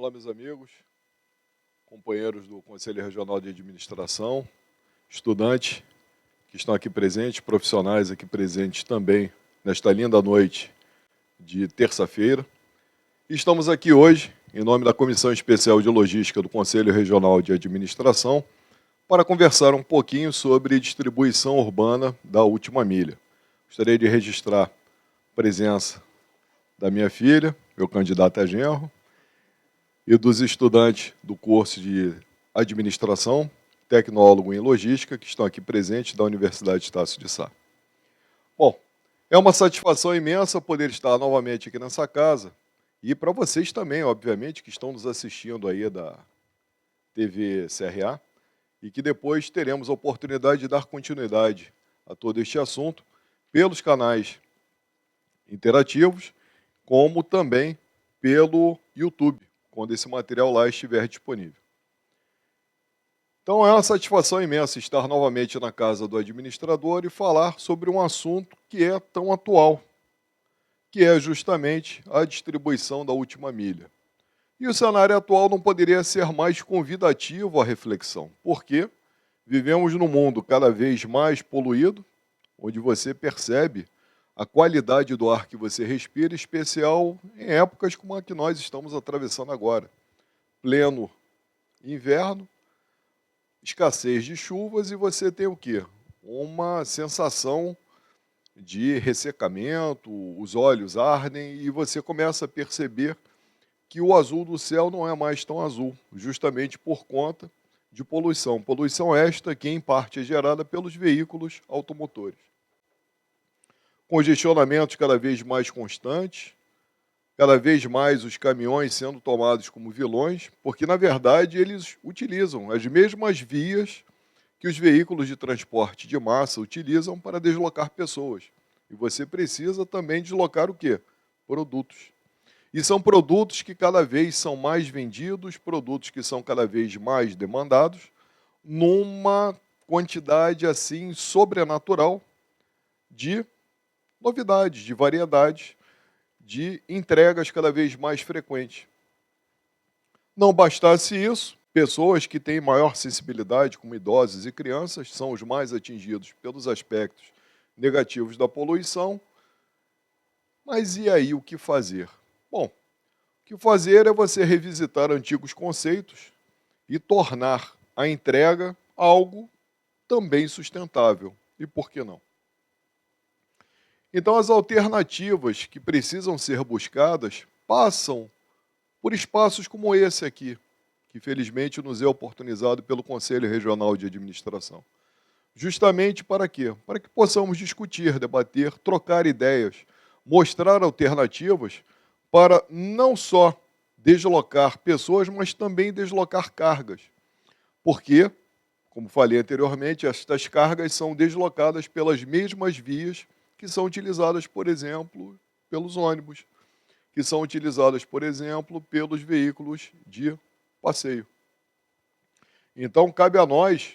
Olá, meus amigos, companheiros do Conselho Regional de Administração, estudantes que estão aqui presentes, profissionais aqui presentes também nesta linda noite de terça-feira. Estamos aqui hoje, em nome da Comissão Especial de Logística do Conselho Regional de Administração, para conversar um pouquinho sobre distribuição urbana da última milha. Gostaria de registrar a presença da minha filha, meu candidato a genro, e dos estudantes do curso de Administração, Tecnólogo em Logística, que estão aqui presentes da Universidade Estácio de Sá. Bom, é uma satisfação imensa poder estar novamente aqui nessa casa, e para vocês também, obviamente, que estão nos assistindo aí da TV CRA, e que depois teremos a oportunidade de dar continuidade a todo este assunto pelos canais interativos, como também pelo YouTube, quando esse material lá estiver disponível. Então é uma satisfação imensa estar novamente na casa do administrador e falar sobre um assunto que é tão atual, que é justamente a distribuição da última milha. E o cenário atual não poderia ser mais convidativo à reflexão, porque vivemos num mundo cada vez mais poluído, onde você percebe a qualidade do ar que você respira, em especial em épocas como a que nós estamos atravessando agora. Pleno inverno, escassez de chuvas e você tem o quê? Uma sensação de ressecamento, os olhos ardem e você começa a perceber que o azul do céu não é mais tão azul, justamente por conta de poluição. Poluição esta que, em parte, é gerada pelos veículos automotores. Congestionamentos cada vez mais constantes, cada vez mais os caminhões sendo tomados como vilões, porque, na verdade, eles utilizam as mesmas vias que os veículos de transporte de massa utilizam para deslocar pessoas. E você precisa também deslocar o quê? Produtos. E são produtos que cada vez são mais vendidos, produtos que são cada vez mais demandados, numa quantidade assim sobrenatural de novidades, de variedades, de entregas cada vez mais frequentes. Não bastasse isso, pessoas que têm maior sensibilidade, como idosos e crianças, são os mais atingidos pelos aspectos negativos da poluição. Mas e aí, o que fazer? Bom, o que fazer é você revisitar antigos conceitos e tornar a entrega algo também sustentável. E por que não? Então, as alternativas que precisam ser buscadas passam por espaços como esse aqui, que felizmente nos é oportunizado pelo Conselho Regional de Administração. Justamente para quê? Para que possamos discutir, debater, trocar ideias, mostrar alternativas para não só deslocar pessoas, mas também deslocar cargas. Porque, como falei anteriormente, estas cargas são deslocadas pelas mesmas vias que são utilizadas, por exemplo, pelos ônibus, que são utilizadas, por exemplo, pelos veículos de passeio. Então, cabe a nós,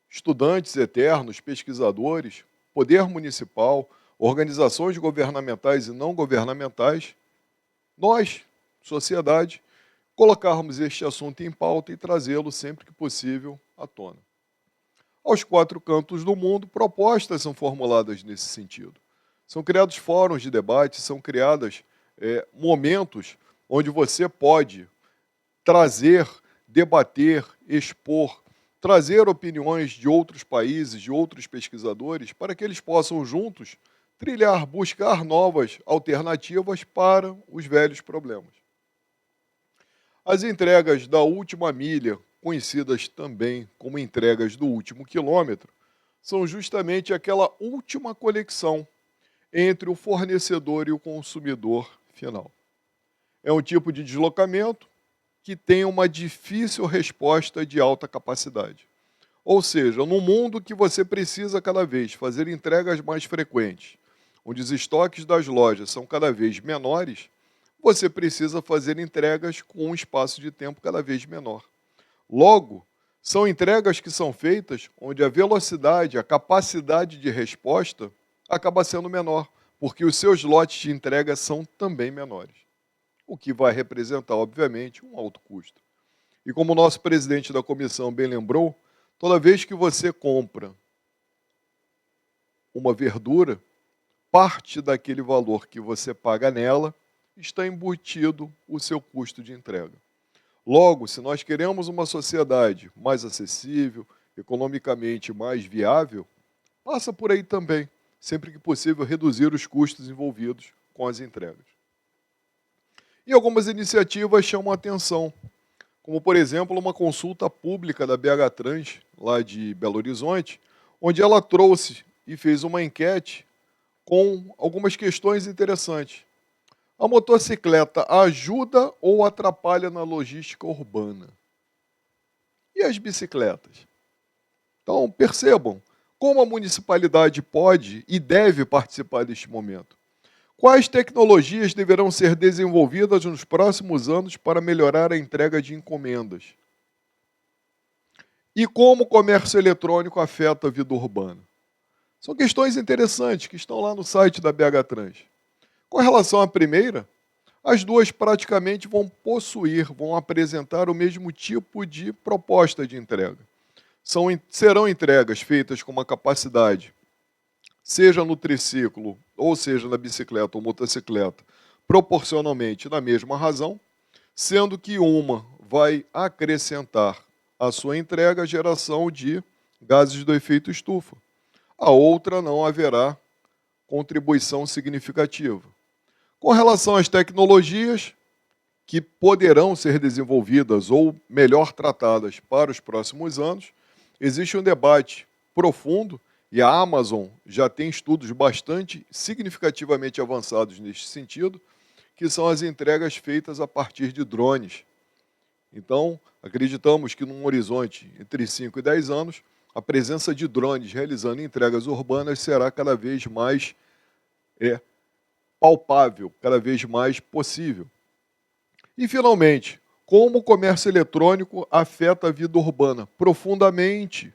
estudantes eternos, pesquisadores, poder municipal, organizações governamentais e não governamentais, nós, sociedade, colocarmos este assunto em pauta e trazê-lo sempre que possível à tona. Aos quatro cantos do mundo, propostas são formuladas nesse sentido. São criados fóruns de debate, são criados momentos onde você pode trazer, debater, expor, trazer opiniões de outros países, de outros pesquisadores, para que eles possam juntos trilhar, buscar novas alternativas para os velhos problemas. As entregas da última milha, conhecidas também como entregas do último quilômetro, são justamente aquela última conexão entre o fornecedor e o consumidor final. É um tipo de deslocamento que tem uma difícil resposta de alta capacidade. Ou seja, num mundo que você precisa cada vez fazer entregas mais frequentes, onde os estoques das lojas são cada vez menores, você precisa fazer entregas com um espaço de tempo cada vez menor. Logo, são entregas que são feitas onde a velocidade, a capacidade de resposta acaba sendo menor, porque os seus lotes de entrega são também menores. o que vai representar, obviamente, um alto custo. E como o nosso presidente da comissão bem lembrou, toda vez que você compra uma verdura, parte daquele valor que você paga nela está embutido o seu custo de entrega. Logo, se nós queremos uma sociedade mais acessível, economicamente mais viável, passa por aí também, sempre que possível, reduzir os custos envolvidos com as entregas. E algumas iniciativas chamam a atenção, como, por exemplo, uma consulta pública da BH Trans, lá de Belo Horizonte, onde ela trouxe e fez uma enquete com algumas questões interessantes. A motocicleta ajuda ou atrapalha na logística urbana? E as bicicletas? Então, percebam como a municipalidade pode e deve participar deste momento. Quais tecnologias deverão ser desenvolvidas nos próximos anos para melhorar a entrega de encomendas? E como o comércio eletrônico afeta a vida urbana? São questões interessantes que estão lá no site da BH Trans. Com relação à primeira, as duas praticamente vão apresentar o mesmo tipo de proposta de entrega. Serão entregas feitas com uma capacidade, seja no triciclo, ou seja na bicicleta ou motocicleta, proporcionalmente na mesma razão, sendo que uma vai acrescentar à sua entrega a geração de gases do efeito estufa. A outra não haverá contribuição significativa. Com relação às tecnologias que poderão ser desenvolvidas ou melhor tratadas para os próximos anos, existe um debate profundo e a Amazon já tem estudos bastante significativamente avançados neste sentido, que são as entregas feitas a partir de drones. Então, acreditamos que num horizonte entre 5 e 10 anos, a presença de drones realizando entregas urbanas será cada vez mais palpável, cada vez mais possível. E, finalmente, como o comércio eletrônico afeta a vida urbana? Profundamente.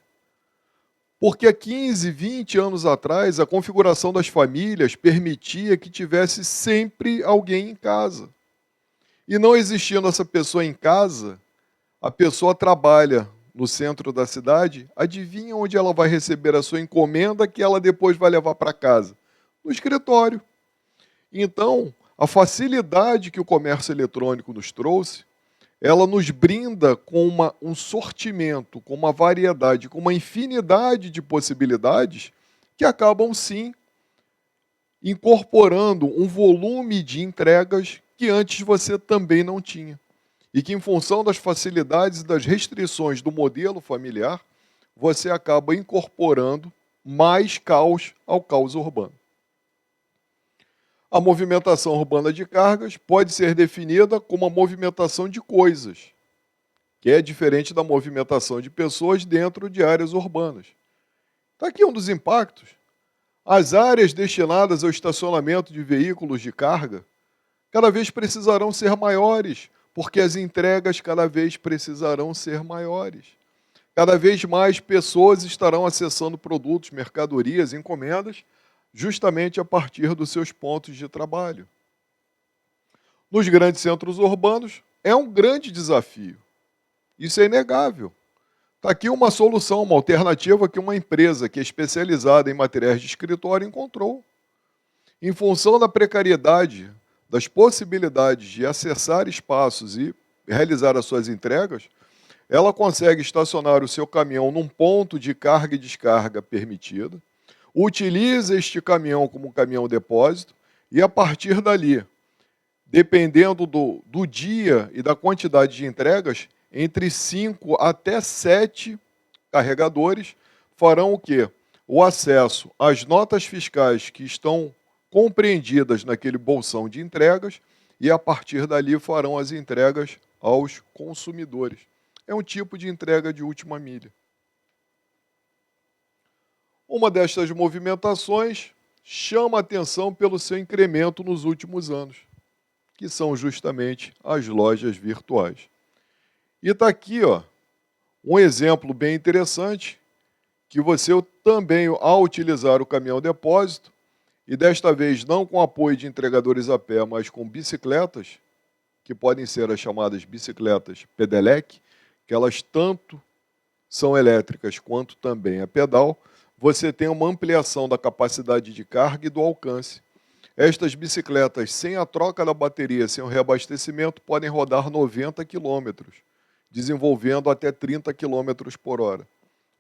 Porque há 15, 20 anos atrás, a configuração das famílias permitia que tivesse sempre alguém em casa. E não existindo essa pessoa em casa, a pessoa trabalha no centro da cidade, adivinha onde ela vai receber a sua encomenda que ela depois vai levar para casa? No escritório. Então, a facilidade que o comércio eletrônico nos trouxe, ela nos brinda com um sortimento, com uma variedade, com uma infinidade de possibilidades que acabam, sim, incorporando um volume de entregas que antes você também não tinha. E que, em função das facilidades e das restrições do modelo familiar, você acaba incorporando mais caos ao caos urbano. A movimentação urbana de cargas pode ser definida como a movimentação de coisas, que é diferente da movimentação de pessoas dentro de áreas urbanas. Está aqui um dos impactos. As áreas destinadas ao estacionamento de veículos de carga cada vez precisarão ser maiores, porque as entregas cada vez precisarão ser maiores. Cada vez mais pessoas estarão acessando produtos, mercadorias, encomendas, justamente a partir dos seus pontos de trabalho. Nos grandes centros urbanos, é um grande desafio. Isso é inegável. Está aqui uma solução, uma alternativa que uma empresa que é especializada em materiais de escritório encontrou. Em função da precariedade, das possibilidades de acessar espaços e realizar as suas entregas, ela consegue estacionar o seu caminhão num ponto de carga e descarga permitida, utiliza este caminhão como caminhão depósito e, a partir dali, dependendo do dia e da quantidade de entregas, entre 5 até 7 carregadores farão o quê? O acesso às notas fiscais que estão compreendidas naquele bolsão de entregas e, a partir dali, farão as entregas aos consumidores. É um tipo de entrega de última milha. Uma destas movimentações chama a atenção pelo seu incremento nos últimos anos, que são justamente as lojas virtuais. E está aqui, um exemplo bem interessante, que você também, ao utilizar o caminhão depósito, e desta vez não com apoio de entregadores a pé, mas com bicicletas, que podem ser as chamadas bicicletas pedelec, que elas tanto são elétricas quanto também a pedal, você tem uma ampliação da capacidade de carga e do alcance. Estas bicicletas, sem a troca da bateria, sem o reabastecimento, podem rodar 90 km, desenvolvendo até 30 km por hora.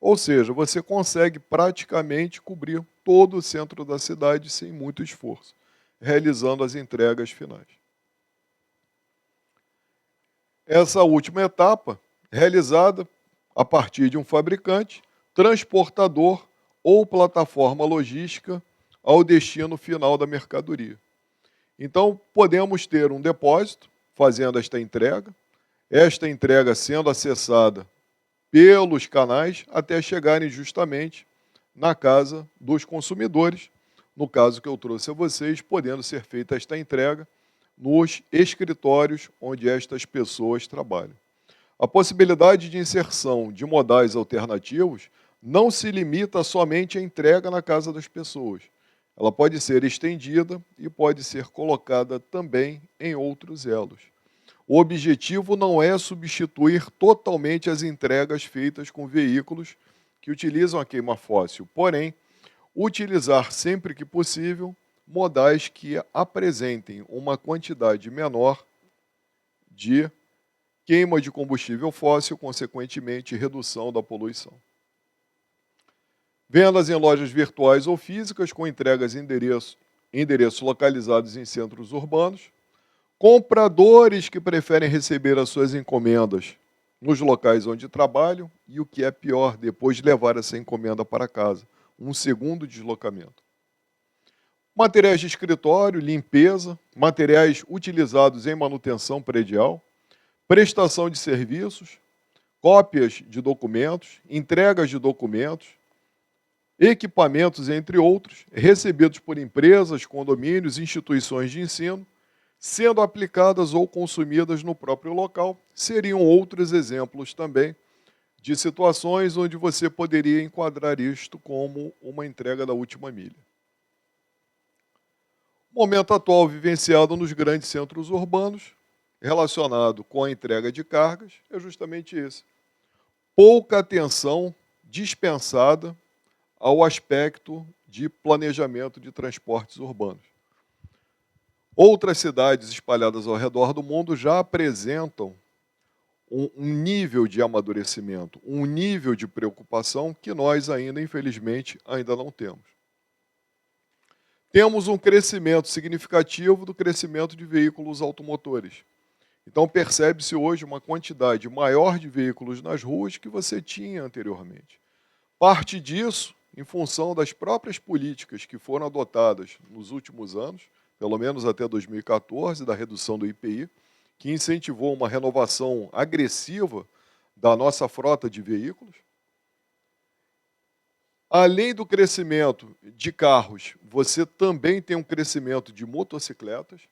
Ou seja, você consegue praticamente cobrir todo o centro da cidade sem muito esforço, realizando as entregas finais. Essa última etapa, realizada a partir de um fabricante, transportador ou plataforma logística ao destino final da mercadoria. Então, podemos ter um depósito fazendo esta entrega sendo acessada pelos canais até chegarem justamente na casa dos consumidores, no caso que eu trouxe a vocês, podendo ser feita esta entrega nos escritórios onde estas pessoas trabalham. A possibilidade de inserção de modais alternativos não se limita somente à entrega na casa das pessoas. Ela pode ser estendida e pode ser colocada também em outros elos. O objetivo não é substituir totalmente as entregas feitas com veículos que utilizam a queima fóssil, porém, utilizar sempre que possível modais que apresentem uma quantidade menor de queima de combustível fóssil, consequentemente, redução da poluição. Vendas em lojas virtuais ou físicas com entregas em endereços localizados em centros urbanos. Compradores que preferem receber as suas encomendas nos locais onde trabalham e, o que é pior, depois levar essa encomenda para casa. Um segundo deslocamento. Materiais de escritório, limpeza, materiais utilizados em manutenção predial, prestação de serviços, cópias de documentos, entregas de documentos, equipamentos, entre outros, recebidos por empresas, condomínios, instituições de ensino, sendo aplicadas ou consumidas no próprio local, seriam outros exemplos também de situações onde você poderia enquadrar isto como uma entrega da última milha. O momento atual vivenciado nos grandes centros urbanos, relacionado com a entrega de cargas, é justamente esse. Pouca atenção dispensada ao aspecto de planejamento de transportes urbanos. Outras cidades espalhadas ao redor do mundo já apresentam um nível de amadurecimento, um nível de preocupação que nós ainda, infelizmente, ainda não temos. Temos um crescimento significativo do crescimento de veículos automotores. Então, percebe-se hoje uma quantidade maior de veículos nas ruas que você tinha anteriormente. Parte disso, em função das próprias políticas que foram adotadas nos últimos anos, pelo menos até 2014, da redução do IPI, que incentivou uma renovação agressiva da nossa frota de veículos. Além do crescimento de carros, você também tem um crescimento de motocicletas,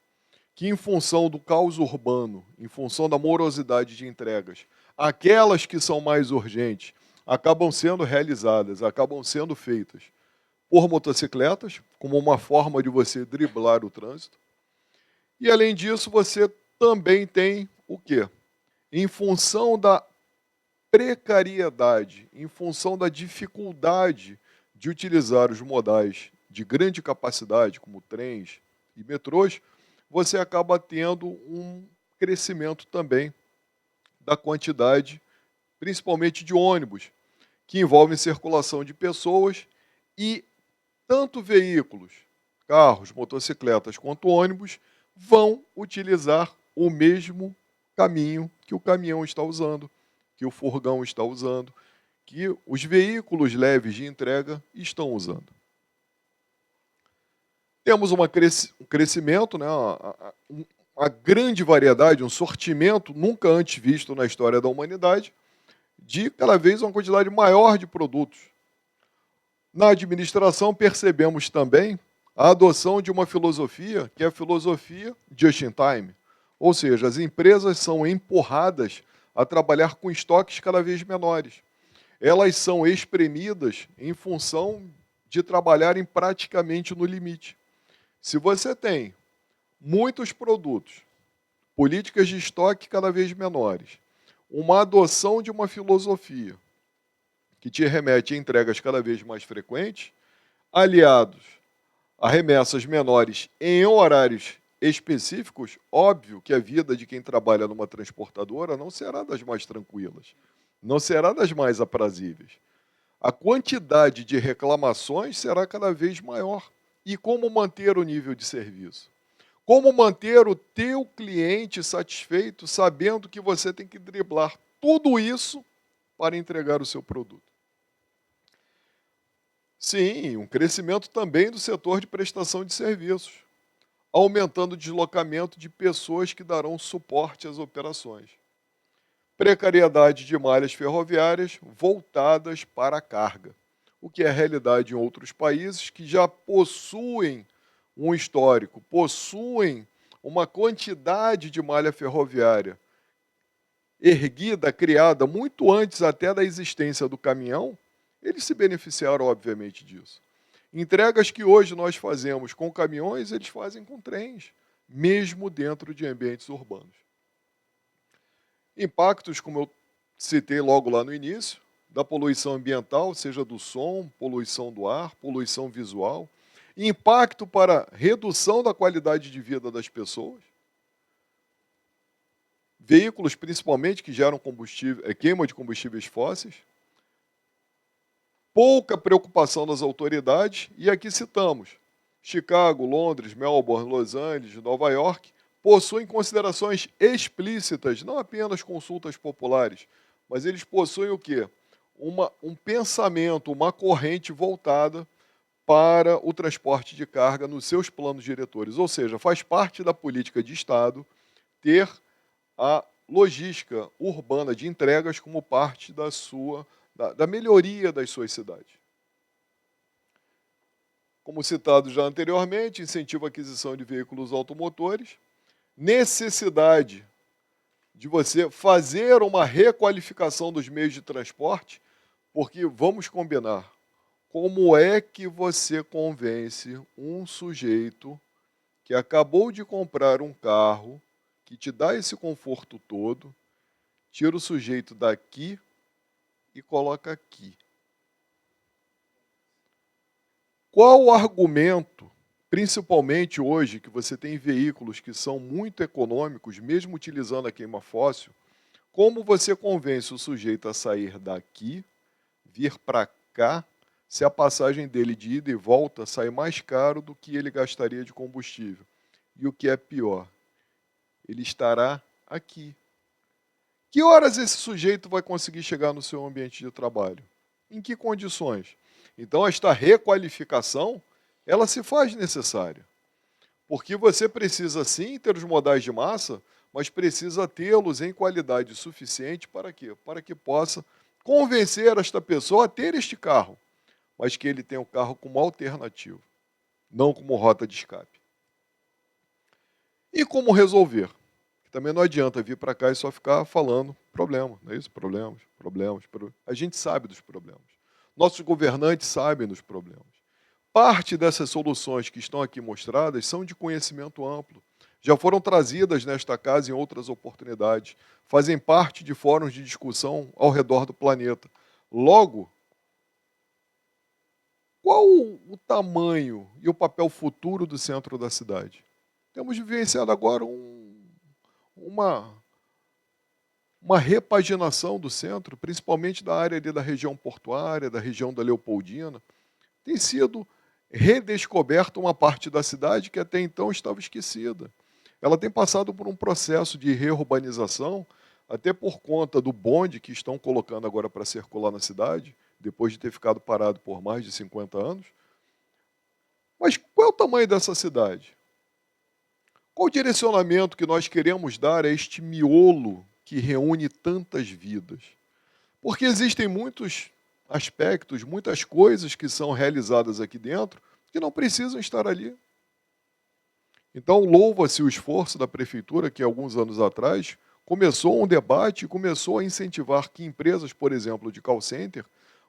que em função do caos urbano, em função da morosidade de entregas, aquelas que são mais urgentes acabam sendo realizadas, acabam sendo feitas por motocicletas, como uma forma de você driblar o trânsito. E, além disso, você também tem o quê? Em função da precariedade, em função da dificuldade de utilizar os modais de grande capacidade, como trens e metrôs, você acaba tendo um crescimento também da quantidade, principalmente de ônibus, que envolvem circulação de pessoas e tanto veículos, carros, motocicletas, quanto ônibus, vão utilizar o mesmo caminho que o caminhão está usando, que o furgão está usando, que os veículos leves de entrega estão usando. Temos um crescimento, né, uma grande variedade, um sortimento nunca antes visto na história da humanidade, de cada vez uma quantidade maior de produtos. Na administração, percebemos também a adoção de uma filosofia, que é a filosofia just in time. Ou seja, as empresas são empurradas a trabalhar com estoques cada vez menores. Elas são espremidas em função de trabalharem praticamente no limite. Se você tem muitos produtos políticas de estoque cada vez menores, uma adoção de uma filosofia que te remete a entregas cada vez mais frequentes, aliados a remessas menores em horários específicos, óbvio que a vida de quem trabalha numa transportadora não será das mais tranquilas, não será das mais aprazíveis. A quantidade de reclamações será cada vez maior. E como manter o nível de serviço? Como manter o teu cliente satisfeito, sabendo que você tem que driblar tudo isso para entregar o seu produto? Sim, um crescimento também do setor de prestação de serviços, aumentando o deslocamento de pessoas que darão suporte às operações. Precariedade de malhas ferroviárias voltadas para a carga, o que é realidade em outros países que já possuem um histórico, possuem uma quantidade de malha ferroviária erguida, criada muito antes até da existência do caminhão. Eles se beneficiaram, obviamente, disso. Entregas que hoje nós fazemos com caminhões, eles fazem com trens, mesmo dentro de ambientes urbanos. Impactos, como eu citei logo lá no início, da poluição ambiental, seja do som, poluição do ar, poluição visual, impacto para redução da qualidade de vida das pessoas, veículos principalmente que geram queima de combustíveis fósseis, pouca preocupação das autoridades, e aqui citamos Chicago, Londres, Melbourne, Los Angeles, Nova York, possuem considerações explícitas, não apenas consultas populares, mas eles possuem o quê? Um pensamento, uma corrente voltada para o transporte de carga nos seus planos diretores. Ou seja, faz parte da política de Estado ter a logística urbana de entregas como parte da melhoria das suas cidades. Como citado já anteriormente, incentivo à aquisição de veículos automotores, necessidade de você fazer uma requalificação dos meios de transporte, porque vamos combinar, como é que você convence um sujeito que acabou de comprar um carro, que te dá esse conforto todo, tira o sujeito daqui e coloca aqui? Qual o argumento, principalmente hoje, que você tem veículos que são muito econômicos, mesmo utilizando a queima fóssil, como você convence o sujeito a sair daqui, vir para cá, se a passagem dele de ida e volta sai mais caro do que ele gastaria de combustível? E o que é pior, ele estará aqui. Que horas esse sujeito vai conseguir chegar no seu ambiente de trabalho? Em que condições? Então, esta requalificação, ela se faz necessária. Porque você precisa, sim, ter os modais de massa, mas precisa tê-los em qualidade suficiente para quê? Para que possa convencer esta pessoa a ter este carro, mas que ele tenha o carro como alternativa, não como rota de escape. E como resolver? Também não adianta vir para cá e só ficar falando problema, não é isso? Problemas. A gente sabe dos problemas. Nossos governantes sabem dos problemas. Parte dessas soluções que estão aqui mostradas são de conhecimento amplo. Já foram trazidas nesta casa em outras oportunidades. Fazem parte de fóruns de discussão ao redor do planeta. Logo, qual o tamanho e o papel futuro do centro da cidade? Temos vivenciado agora uma repaginação do centro, principalmente da área ali da região portuária, da região da Leopoldina. Tem sido redescoberta uma parte da cidade que até então estava esquecida. Ela tem passado por um processo de reurbanização, até por conta do bonde que estão colocando agora para circular na cidade, depois de ter ficado parado por mais de 50 anos. Mas qual é o tamanho dessa cidade? Qual o direcionamento que nós queremos dar a este miolo que reúne tantas vidas? Porque existem muitos aspectos, muitas coisas que são realizadas aqui dentro que não precisam estar ali. Então, louva-se o esforço da prefeitura que, alguns anos atrás, começou um debate e começou a incentivar que empresas, por exemplo, de call center,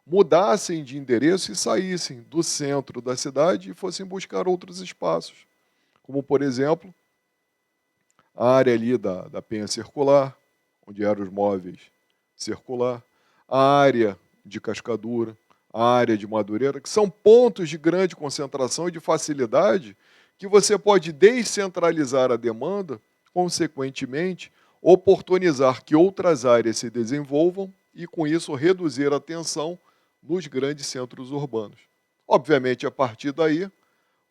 mudassem de endereço e saíssem do centro da cidade e fossem buscar outros espaços. Como, por exemplo, a área ali da Penha Circular, onde eram os móveis circular, a área de Cascadura, a área de Madureira, que são pontos de grande concentração e de facilidade que você pode descentralizar a demanda, consequentemente, oportunizar que outras áreas se desenvolvam e, com isso, reduzir a tensão nos grandes centros urbanos. Obviamente, a partir daí,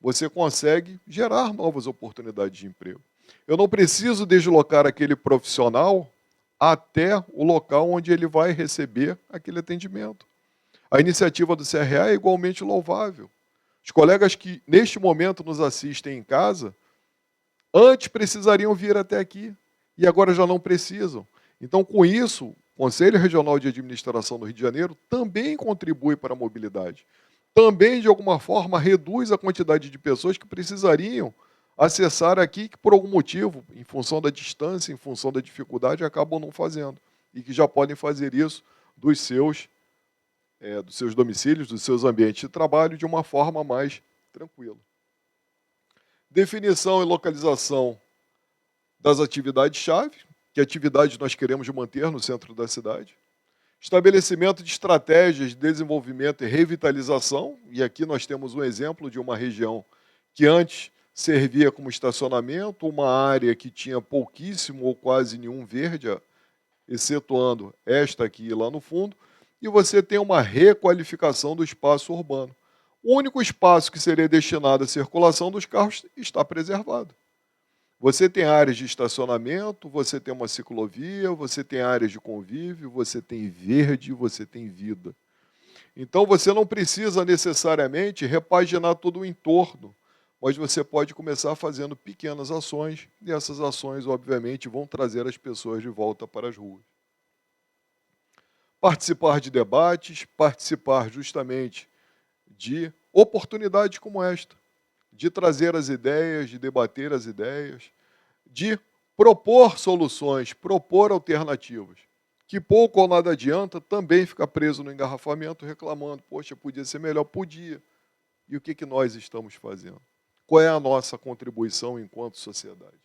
você consegue gerar novas oportunidades de emprego. Eu não preciso deslocar aquele profissional até o local onde ele vai receber aquele atendimento. A iniciativa do CRA é igualmente louvável. Os colegas que, neste momento, nos assistem em casa, antes precisariam vir até aqui e agora já não precisam. Então, com isso, o Conselho Regional de Administração do Rio de Janeiro também contribui para a mobilidade. Também, de alguma forma, reduz a quantidade de pessoas que precisariam acessar aqui, que por algum motivo, em função da distância, em função da dificuldade, acabam não fazendo. E que já podem fazer isso dos seus domicílios, dos seus ambientes de trabalho, de uma forma mais tranquila. Definição e localização das atividades-chave, que atividades nós queremos manter no centro da cidade. Estabelecimento de estratégias de desenvolvimento e revitalização, e aqui nós temos um exemplo de uma região que antes servia como estacionamento, uma área que tinha pouquíssimo ou quase nenhum verde, excetuando esta aqui lá no fundo, e você tem uma requalificação do espaço urbano. O único espaço que seria destinado à circulação dos carros está preservado. Você tem áreas de estacionamento, você tem uma ciclovia, você tem áreas de convívio, você tem verde, você tem vida. Então você não precisa necessariamente repaginar todo o entorno, mas você pode começar fazendo pequenas ações, e essas ações, obviamente, vão trazer as pessoas de volta para as ruas. Participar de debates, participar justamente de oportunidades como esta, de trazer as ideias, de debater as ideias, de propor soluções, propor alternativas, que pouco ou nada adianta também ficar preso no engarrafamento reclamando, poxa, podia ser melhor, podia. E o que nós estamos fazendo? Qual é a nossa contribuição enquanto sociedade?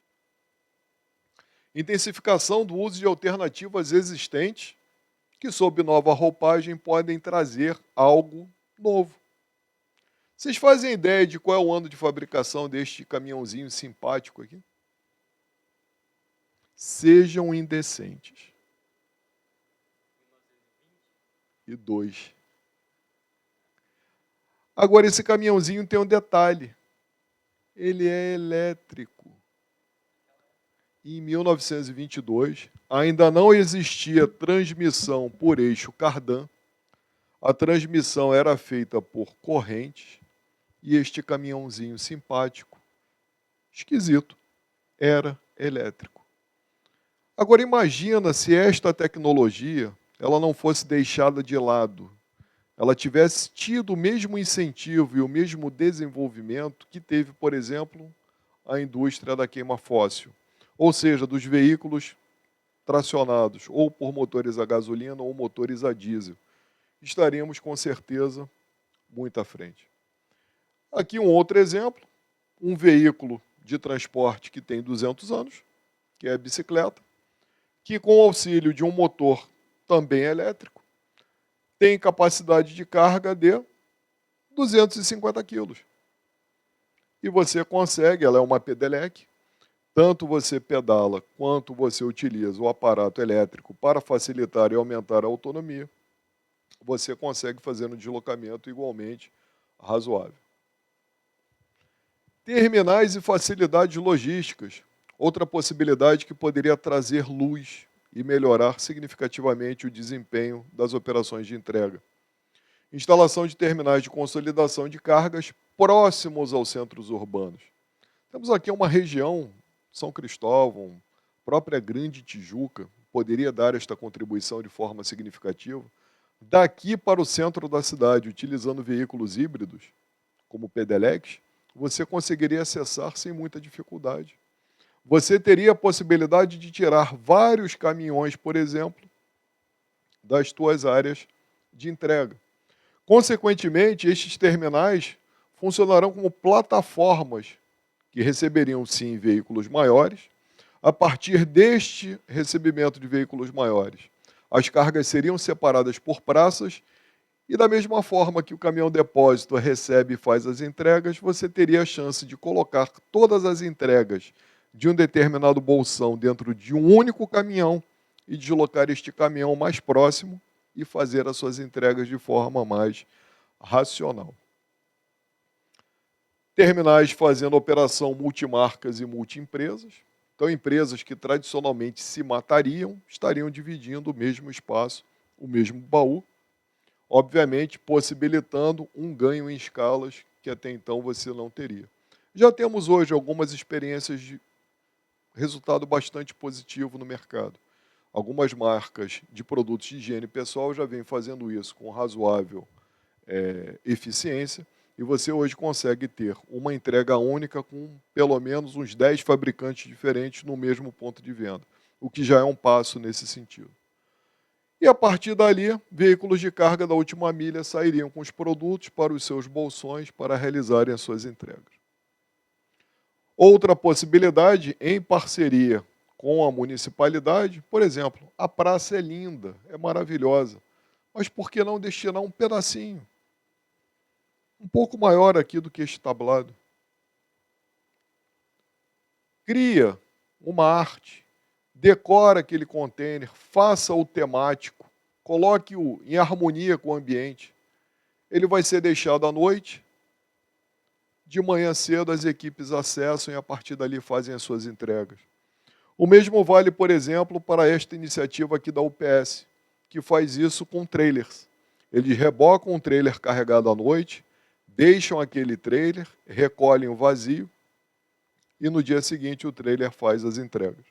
Intensificação do uso de alternativas existentes que, sob nova roupagem, podem trazer algo novo. Vocês fazem ideia de qual é o ano de fabricação deste caminhãozinho simpático aqui? Sejam indecentes. 1922. Agora, esse caminhãozinho tem um detalhe. Ele é elétrico. Em 1922, ainda não existia transmissão por eixo cardan. A transmissão era feita por correntes. E este caminhãozinho simpático, esquisito, era elétrico. Agora imagina se esta tecnologia ela não fosse deixada de lado, ela tivesse tido o mesmo incentivo e o mesmo desenvolvimento que teve, por exemplo, a indústria da queima fóssil, ou seja, dos veículos tracionados ou por motores a gasolina ou motores a diesel. Estaríamos com certeza muito à frente. Aqui um outro exemplo, um veículo de transporte que tem 200 anos, que é a bicicleta, que com o auxílio de um motor também elétrico, tem capacidade de carga de 250 quilos. E você consegue, ela é uma pedelec, tanto você pedala quanto você utiliza o aparato elétrico para facilitar e aumentar a autonomia, você consegue fazer um deslocamento igualmente razoável. Terminais e facilidades logísticas. Outra possibilidade que poderia trazer luz e melhorar significativamente o desempenho das operações de entrega. Instalação de terminais de consolidação de cargas próximos aos centros urbanos. Temos aqui uma região, São Cristóvão, própria Grande Tijuca, poderia dar esta contribuição de forma significativa. Daqui para o centro da cidade, utilizando veículos híbridos, como pedelecs, você conseguiria acessar sem muita dificuldade. Você teria a possibilidade de tirar vários caminhões, por exemplo, das tuas áreas de entrega. Consequentemente, estes terminais funcionarão como plataformas que receberiam, sim, veículos maiores, A partir deste recebimento de veículos maiores, as cargas seriam separadas por praças e da mesma forma que o caminhão depósito recebe e faz as entregas, você teria a chance de colocar todas as entregas de um determinado bolsão dentro de um único caminhão e deslocar este caminhão mais próximo e fazer as suas entregas de forma mais racional. Terminais fazendo operação multimarcas e multiempresas. Então, empresas que tradicionalmente se matariam estariam dividindo o mesmo espaço, o mesmo baú, obviamente possibilitando um ganho em escalas que até então você não teria. Já temos hoje algumas experiências de resultado bastante positivo no mercado. Algumas marcas de produtos de higiene pessoal já vêm fazendo isso com razoável eficiência, e você hoje consegue ter uma entrega única com pelo menos uns 10 fabricantes diferentes no mesmo ponto de venda, o que já é um passo nesse sentido. E a partir dali, veículos de carga da última milha sairiam com os produtos para os seus bolsões para realizarem as suas entregas. Outra possibilidade, em parceria com a municipalidade, por exemplo, a praça é linda, é maravilhosa, mas por que não destinar um pedacinho? Um pouco maior aqui do que este tablado. Cria uma arte, decora aquele container, faça-o temático, coloque-o em harmonia com o ambiente. Ele vai ser deixado à noite, de manhã cedo as equipes acessam e a partir dali fazem as suas entregas. O mesmo vale, por exemplo, para esta iniciativa aqui da UPS, que faz isso com trailers. Eles rebocam um trailer carregado à noite, deixam aquele trailer, recolhem o vazio e no dia seguinte o trailer faz as entregas.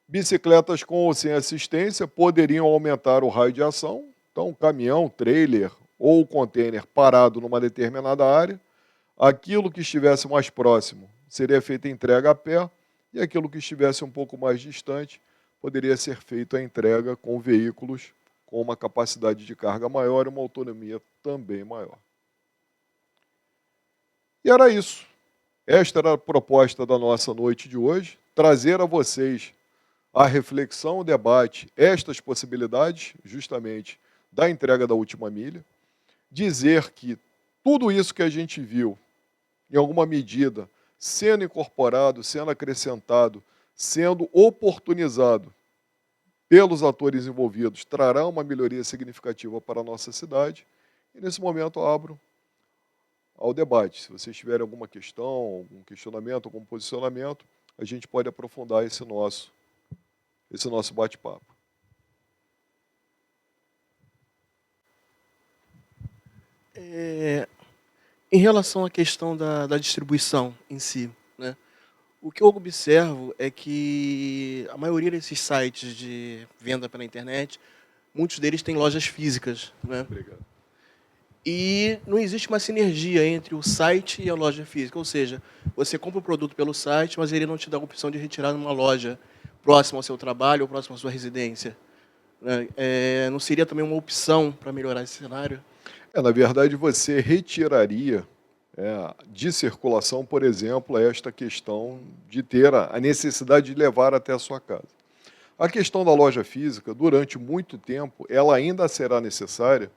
Bicicletas com ou sem assistência poderiam aumentar o raio de ação. Então, caminhão, trailer ou container parado numa determinada área, aquilo que estivesse mais próximo seria feita a entrega a pé e aquilo que estivesse um pouco mais distante poderia ser feita a entrega com veículos com uma capacidade de carga maior e uma autonomia também maior. E era isso. Esta era a proposta da nossa noite de hoje, trazer a vocês a reflexão, o debate, estas possibilidades, justamente, da entrega da última milha, dizer que tudo isso que a gente viu, em alguma medida, sendo incorporado, sendo acrescentado, sendo oportunizado pelos atores envolvidos, trará uma melhoria significativa para a nossa cidade. E nesse momento abro ao debate. Se vocês tiverem alguma questão, algum questionamento, algum posicionamento, a gente pode aprofundar esse nosso bate-papo. Em relação à questão da distribuição em si, né? O que eu observo é que a maioria desses sites de venda pela internet, muitos deles têm lojas físicas, né? Obrigado. E não existe uma sinergia entre o site e a loja física, ou seja, você compra o produto pelo site, mas ele não te dá a opção de retirar numa loja próxima ao seu trabalho ou próxima à sua residência, né? Não seria também uma opção para melhorar esse cenário? Na verdade, você retiraria de circulação, por exemplo, esta questão de ter a necessidade de levar até a sua casa. A questão da loja física, durante muito tempo, ela ainda será necessária,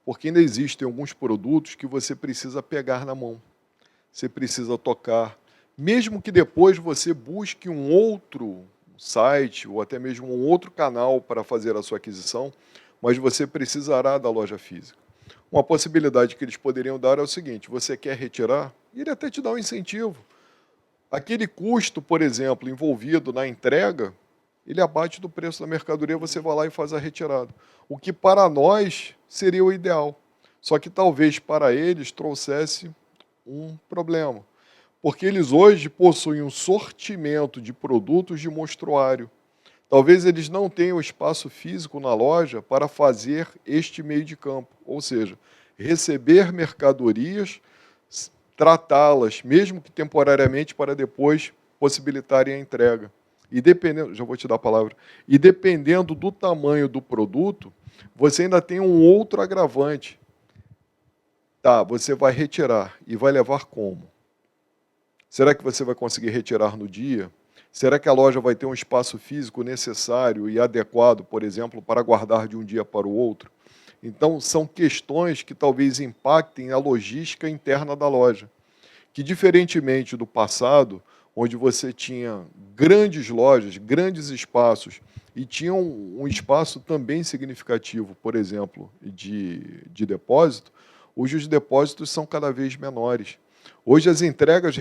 porque ainda existem alguns produtos que você precisa pegar na mão, você precisa tocar, mesmo que depois você busque um outro site ou até mesmo um outro canal para fazer a sua aquisição, mas você precisará da loja física. Uma possibilidade que eles poderiam dar é o seguinte: você quer retirar? Ele até te dá um incentivo. Aquele custo, por exemplo, envolvido na entrega, ele abate do preço da mercadoria, você vai lá e faz a retirada. O que para nós seria o ideal. Só que talvez para eles trouxesse um problema. Porque eles hoje possuem um sortimento de produtos de mostruário. Talvez eles não tenham espaço físico na loja para fazer este meio de campo, ou seja, receber mercadorias, tratá-las, mesmo que temporariamente, para depois possibilitarem a entrega. E dependendo, já vou te dar a palavra, e dependendo do tamanho do produto, você ainda tem um outro agravante. Tá, você vai retirar e vai levar como? Será que você vai conseguir retirar no dia? Será que a loja vai ter um espaço físico necessário e adequado, por exemplo, para guardar de um dia para o outro? Então, são questões que talvez impactem a logística interna da loja, que diferentemente do passado, onde você tinha grandes lojas, grandes espaços, e tinha um espaço também significativo, por exemplo, de depósito, hoje os depósitos são cada vez menores. Hoje as entregas,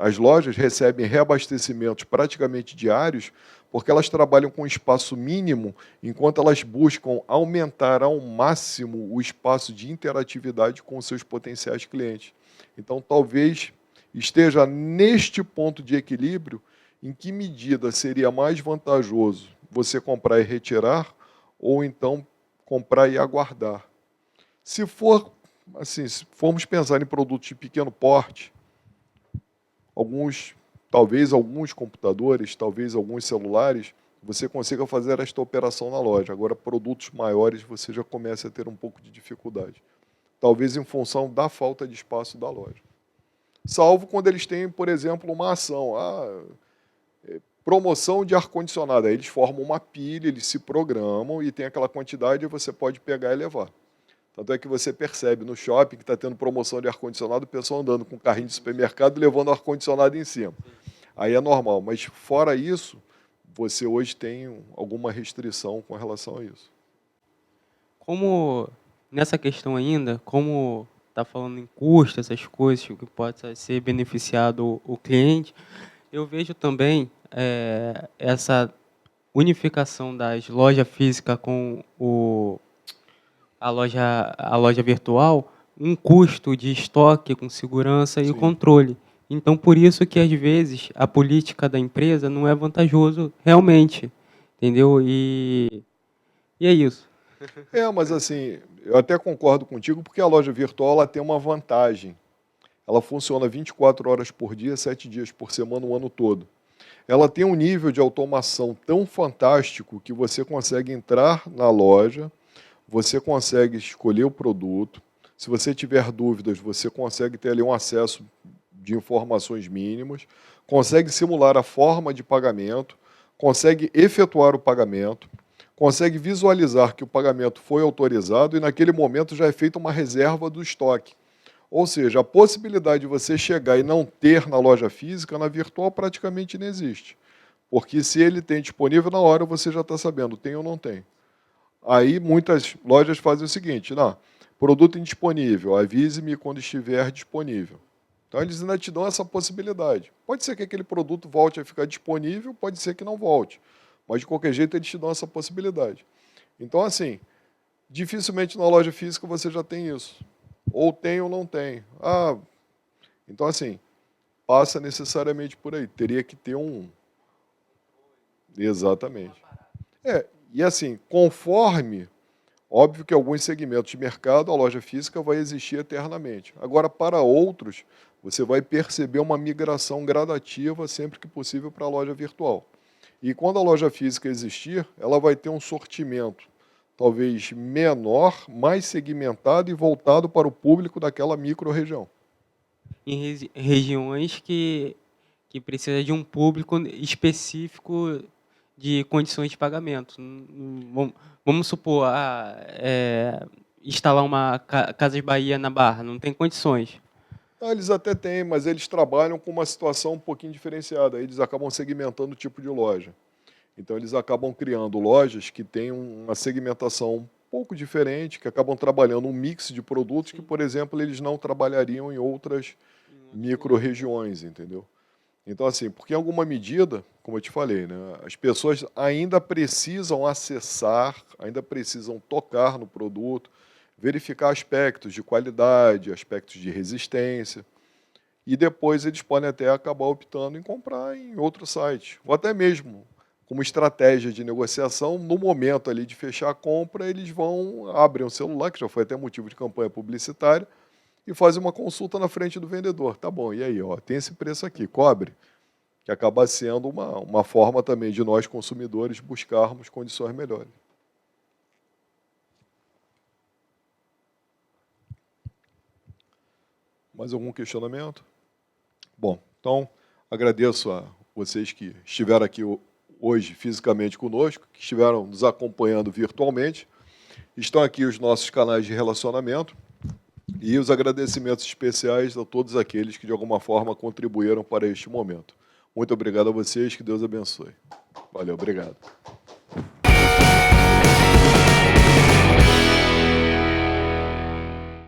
as lojas recebem reabastecimentos praticamente diários, porque elas trabalham com espaço mínimo, enquanto elas buscam aumentar ao máximo o espaço de interatividade com os seus potenciais clientes. Então, talvez esteja neste ponto de equilíbrio, em que medida seria mais vantajoso você comprar e retirar, ou então comprar e aguardar. Se for assim, se formos pensar em produtos de pequeno porte, talvez alguns computadores, talvez alguns celulares, você consiga fazer esta operação na loja. Agora, produtos maiores, você já começa a ter um pouco de dificuldade. Talvez em função da falta de espaço da loja. Salvo quando eles têm, por exemplo, uma ação. Promoção de ar-condicionado. Aí eles formam uma pilha, eles se programam e tem aquela quantidade e você pode pegar e levar. Tanto é que você percebe no shopping que está tendo promoção de ar-condicionado, o pessoal andando com um carrinho de supermercado levando ar-condicionado em cima. Aí é normal, mas fora isso, você hoje tem alguma restrição com relação a isso. Como nessa questão ainda, como está falando em custo, essas coisas, o que pode ser beneficiado o cliente, eu vejo também essa unificação das lojas físicas com a loja virtual, um custo de estoque com segurança e Sim. controle. Então, por isso que, às vezes, a política da empresa não é vantajoso realmente, entendeu? E é isso. Mas assim, eu até concordo contigo, porque a loja virtual ela tem uma vantagem. Ela funciona 24 horas por dia, 7 dias por semana, o ano todo. Ela tem um nível de automação tão fantástico que você consegue entrar na loja, você consegue escolher o produto. Se você tiver dúvidas, você consegue ter ali um acesso de informações mínimas, consegue simular a forma de pagamento, consegue efetuar o pagamento, consegue visualizar que o pagamento foi autorizado e naquele momento já é feita uma reserva do estoque. Ou seja, a possibilidade de você chegar e não ter na loja física, na virtual praticamente não existe. Porque se ele tem disponível, na hora você já está sabendo, tem ou não tem. Aí muitas lojas fazem o seguinte, não, produto indisponível, avise-me quando estiver disponível. Então eles ainda te dão essa possibilidade. Pode ser que aquele produto volte a ficar disponível, pode ser que não volte. Mas de qualquer jeito eles te dão essa possibilidade. Então assim, dificilmente na loja física você já tem isso. Ou tem ou não tem. Então assim, passa necessariamente por aí. Teria que ter um... Exatamente. E assim, conforme... Óbvio que alguns segmentos de mercado, a loja física vai existir eternamente. Agora, para outros, você vai perceber uma migração gradativa sempre que possível para a loja virtual. E quando a loja física existir, ela vai ter um sortimento talvez menor, mais segmentado e voltado para o público daquela micro-região. Em regiões que precisa de um público específico de condições de pagamento. Vamos supor, instalar uma Casas Bahia na Barra, não tem condições. Eles até têm, mas eles trabalham com uma situação um pouquinho diferenciada. Eles acabam segmentando o tipo de loja. Então, eles acabam criando lojas que têm uma segmentação um pouco diferente, que acabam trabalhando um mix de produtos que, por exemplo, eles não trabalhariam em outras micro-regiões, entendeu? Então, assim, porque em alguma medida, como eu te falei, né, as pessoas ainda precisam acessar, ainda precisam tocar no produto, verificar aspectos de qualidade, aspectos de resistência, e depois eles podem até acabar optando em comprar em outro site, ou até mesmo como estratégia de negociação, no momento ali de fechar a compra, eles abrem o celular, que já foi até motivo de campanha publicitária, e fazem uma consulta na frente do vendedor. Tá bom, e aí, ó, tem esse preço aqui, cobre? Que acaba sendo uma forma também de nós, consumidores, buscarmos condições melhores. Mais algum questionamento? Bom, então, Agradeço a vocês que estiveram aqui hoje fisicamente conosco, que estiveram nos acompanhando virtualmente. Estão aqui os nossos canais de relacionamento e os agradecimentos especiais a todos aqueles que, de alguma forma, contribuíram para este momento. Muito obrigado a vocês, que Deus abençoe. Valeu, obrigado.